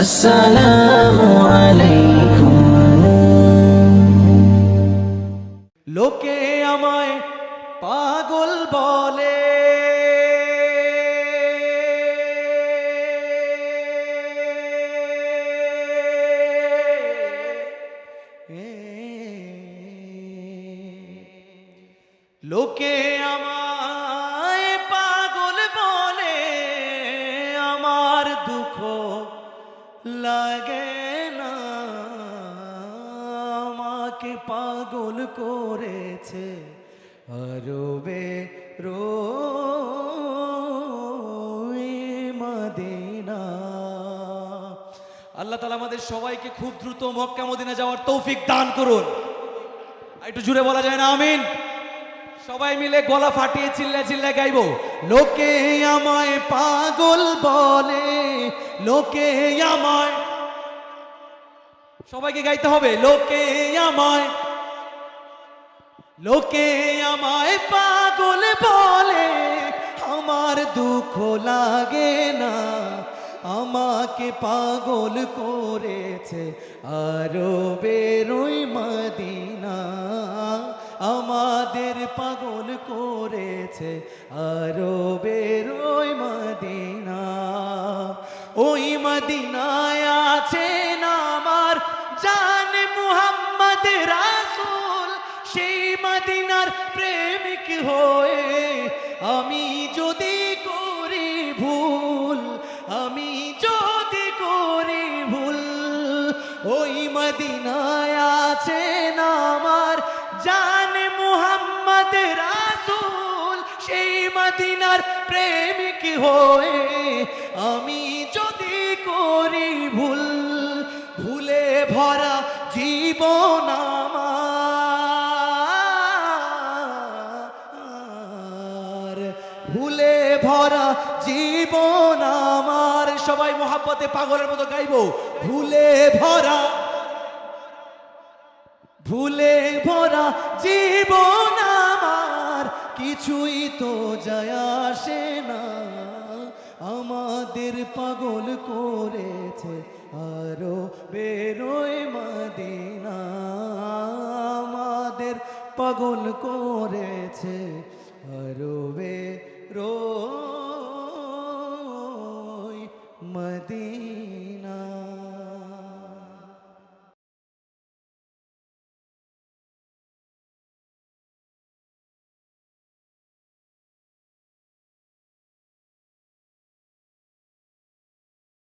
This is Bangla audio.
আসসালামু আলাইকুম। লোকে আমায় পাগল বলে, লোকে আমায় পাগল বলে, আমার দুঃখ লাগে না, আমাকে পাগল করেছে আরবে মদিনা। আল্লাহ তাআলা আমাদের সবাইকে খুব দ্রুত মক্কা মদিনা যাওয়ার তৌফিক দান করুন। একটু জুড়ে বলা যায় না আমিন? সবাই মিলে গলা ফাটিয়ে চিল্লা চিল্লা গাইবো। লোকে আমায় পাগল বলে, লোকে আমায়, সবাইকে গাইতে হবে। লোকে আমায় পাগল বলে, আমার দুঃখ লাগে না, আমাকে পাগল করেছে আরবের ওই মদিনা, আমাদের পাগল করেছে আরবের ওই মদিনা। ওই মদিনায় আছেন আমার জান মুহাম্মদ রাসূল, সেই মদিনার প্রেমিক হয়ে আমি যদি করি ভুল, আমি যদি করি ভুল, ওই মদিনায় আছেন আমার জান মুহাম্মদ রাসূল, সেই মদিনার প্রেমিক হয়ে আমি যদি করি ভুল, ভুলে ভরা জীবন আমার, ভুলে ভরা জীবন আমার। সবাই মোহাব্বতে পাগলের মতো গাইবো। ভুলে ভরা জীবন আমার, কিছুই তো যায় আসে না, আমাদের পাগল করেছে আরো বেরোয় মদিনা, আমাদের পাগল করেছে আরো বেরোয় মদিনা।